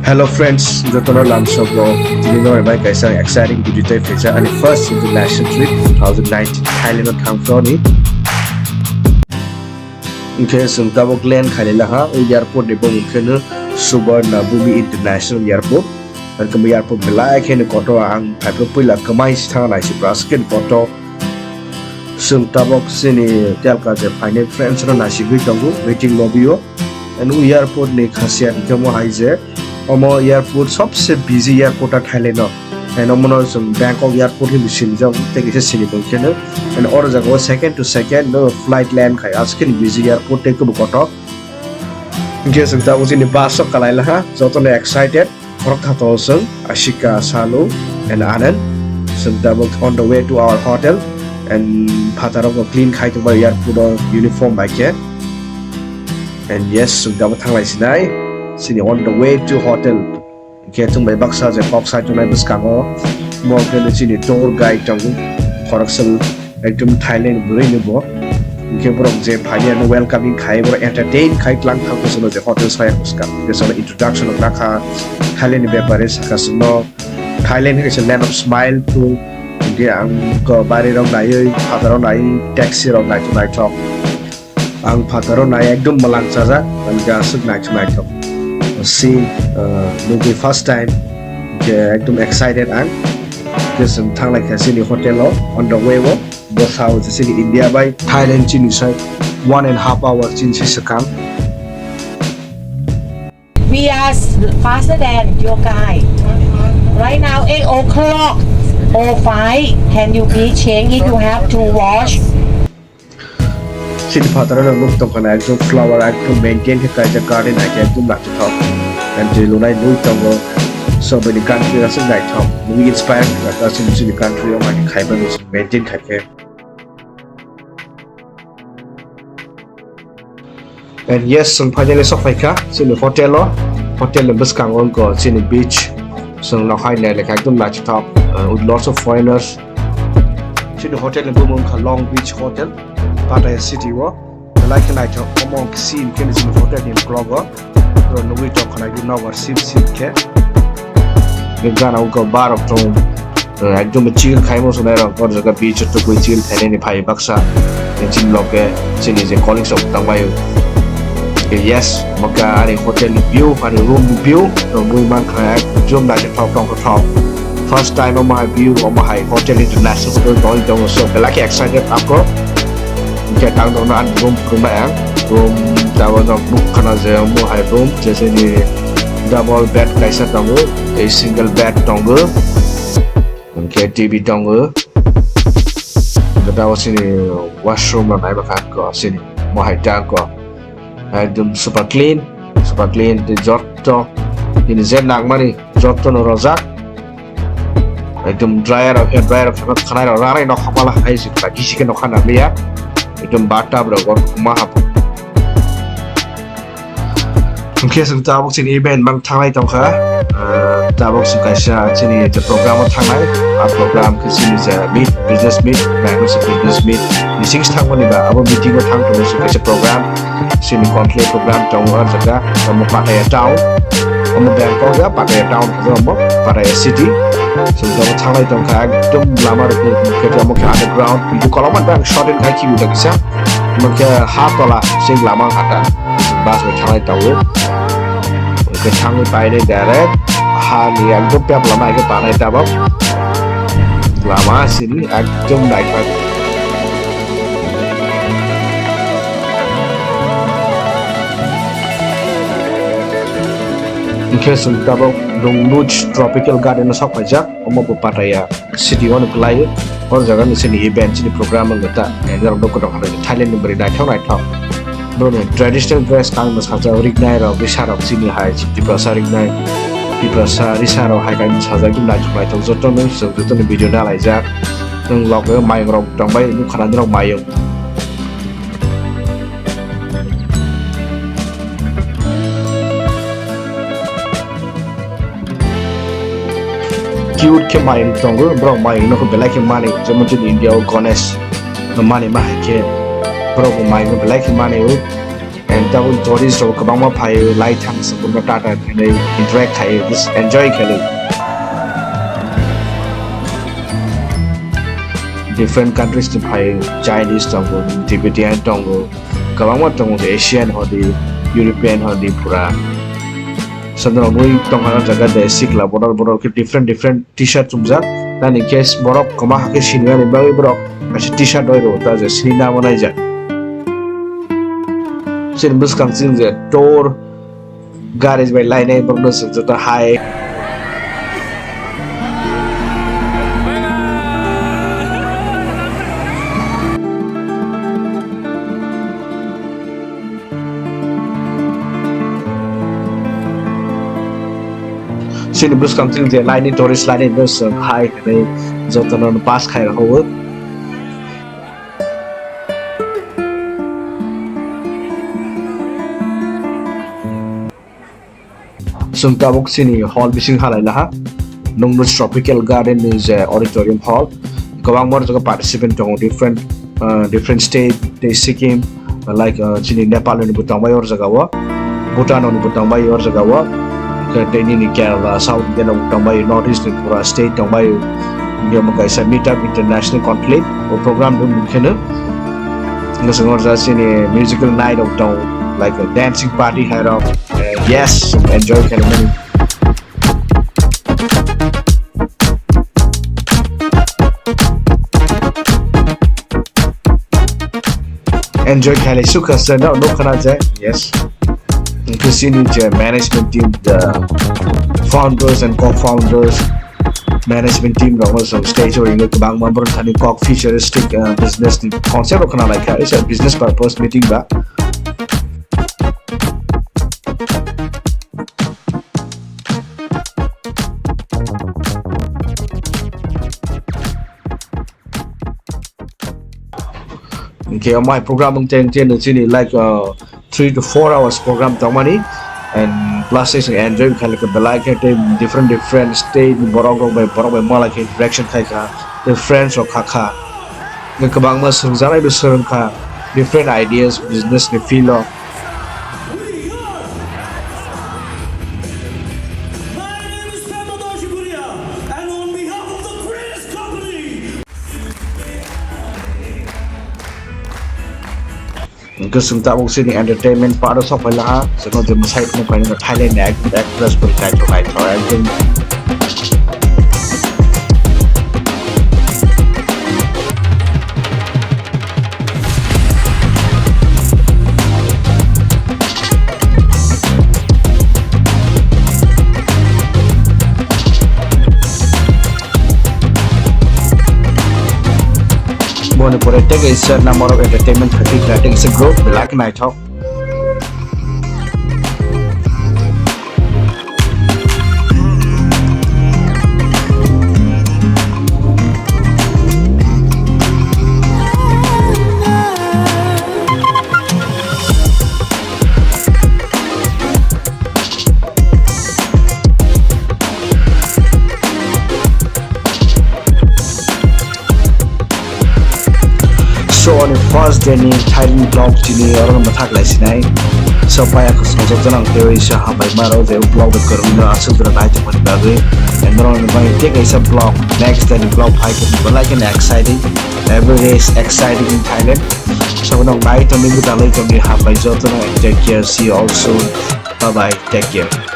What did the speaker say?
Hello friends, Jotona Lamsoglo, Dino and Mike is an exciting digital feature and the first international trip 2019 Thailand on Conclave. In case of Double Glen Kalilaha, airport de Bongkenu, Subarna Bumi International Airport, and Kami Airport Belai Ken Koto and Puila Kamai Stan, I see Braskin Koto. Some Tabok Sini Telka, the final friends on Nashigri Tongu, waiting lobby, and we airport Nick Hasian Kamo Hizer. Omo airport सबसे busy airport at Thailand and omo some Bangkok airport hi machine jam take is sini bongkene and or jago second to second no flight land khai askin busy airport take ko koto guess that was in the bus of kalaila ha jotone excited korok thato sung Ashika Salu and Anand so that was on the way to our hotel and Pattaya clean khai to airport uniform bike and yes so that was thanglai sinai Sini on the way to hotel. Get to my box as a box side to my Biscamo. More than the tour guide Tongu, Koraksal, Actum Thailand, Brinabo. Kebrok J. Pioneer welcoming Kaiber entertain Kai Lang Campus of the hotel Swayapuska. There's an introduction of Naka, Thailand Beparis, Casino. Thailand is a land of smile to the Barry on Nai, Pataronai, taxi on night to night talk. Ang Pataronai, Dum Malansaza, and Gasuk night to night talk. See maybe first time I'm excited and because some time like I see the hotel on the way both how the city India by Thailand chin side 1.5 hours chin Sisakam. We are faster than your guide. Right now 8 o'clock or 5. Can you please change if you have to wash? City Pattaya look to connect to flower act to maintain the garden I can do not to talk and the Lunai New Tongo so many countries as a night talk we inspired that us in the country of my Kaiban is maintain Kake and yes some Pajalis of Fika in the hotel in Biskangon go in the beach so now high like I don't like to talk with lots of foreigners in the hotel in Bumung Long Beach Hotel Pattaya City like a night among scene can is in the hotel in Kroger no we talk like you know what sim ke the gana go bar of tom ekdom chill khaimo sunai or jaga beach to koi chill thane ni phai baksa chin loke chin is a calling shop tangbai yes maka ani hotel view ani room view no mui man kha jom na talk talk first time on my view on my hotel international going down so like excited after get down on room room tower of book khana je mo high room jaise ni double bed kaisa tongo a single bed tongo okay tv tongo the was in washroom na ba ka ko sin mo high tank ko ekdom super clean the jotto in zen nagmani jotto no rozak ekdom dryer of hair dryer of khana ra ra no khamala hai sikta kisi ke no khana liya ekdom bathtub ro ko mahap Okay, so Tabok in event mang Thai tong kha Tabok su kaisa chini the program of Thai a program kasi is a meet business meet bank is business meet the six thangmani ba abo meeting of thang to su kaisa program sini Conclave program tong ar jaga mo Pattaya town mo Bangkok ya Pattaya town mo Pattaya city so Tabok Thai tong kha dum lama ro ke mo ke underground itu kalau man bang short and kai ki udah bisa mo ke half dollar sing lama kata bas mo Thai tong cái thang bay đây direct hani anh có phép làm ai cái bạn này ta bóc làm á xin anh trong đại phật cái sân ta bóc dong luge tropical garden nó sắp phải chắc ông một Pattaya city one of life और जगह में से नहीं event से program में गता ऐसा हम लोग को डॉक्टर Thailand में बड़ी night talk Bro, traditional dress kang mas haja orignai ro bisaro sini hai chipra sarignai pipra sarisaro hai kan saja kum na chumai thong joto no so joto ni video na lai ja nang log ga mai rong tong bai nu khana rong mai yo cute ke mai tong bro mai no ko belai ke mani jomo in India o Ganesh no mani ma ke Bro, my like money and double tourist ro kabangma phai lai thang sabunna tata khane interact khai this enjoy khale different countries to phai Chinese tongo Tibetan tongo kabangma tongo Asian hodi European hodi pura sandro noi tonga jaga de sikla border ke different t-shirt chumja dan in case borok koma hake sinwa ni bawi borok kasi t-shirt oi ro ta je sinina manai ja sin bus kam sin je tour garage by line ai borno se jota high sin bus kam sin je line tourist line bus high ne jota non pass khai ho Sungtabok sini hall bising halai laha Nungnos Tropical Garden is auditorium hall kawang mor jaga participant tong different state they Sikkim like sini Nepal ni butang bay or jaga wa Bhutan ni butang bay or jaga wa Teni ni Kerala South India ni butang bay North East ni pura state tong bay dia makai sa meet up international conclave o program dum khena ngasangor ja sini musical night of town like a dancing party had of yes enjoy ceremony enjoy khale sukha sa no khana jai yes including the management team the founders and co-founders management team also stage or in the bang member thani cock futuristic business concept khana like it's a business purpose meeting ba okay my program ten like 3 to 4 hours program thangmani and plus is enjoy khale ka belai ke different state borok by mala ke interaction khai ka the friends of kha ne kabang ma sungjanai be serang kha different ideas business ne feel of Kusung tabok sini entertainment part of sofa laha so the site mo pa na Thailand actress per kai to kai acting Bon por take is a number of entertainment creating is a group like night talk So on the first day in Thailand vlog sini orang mathak lai sinai so paya ko sojok janang theory sha ha bai maro je vlog bet karuna asal dra nai chapani bage and on the take is a vlog next day vlog phai ko like an exciting every day is exciting in Thailand so no night on the dalai to be ha bai jotana take care see you all soon bye bye take care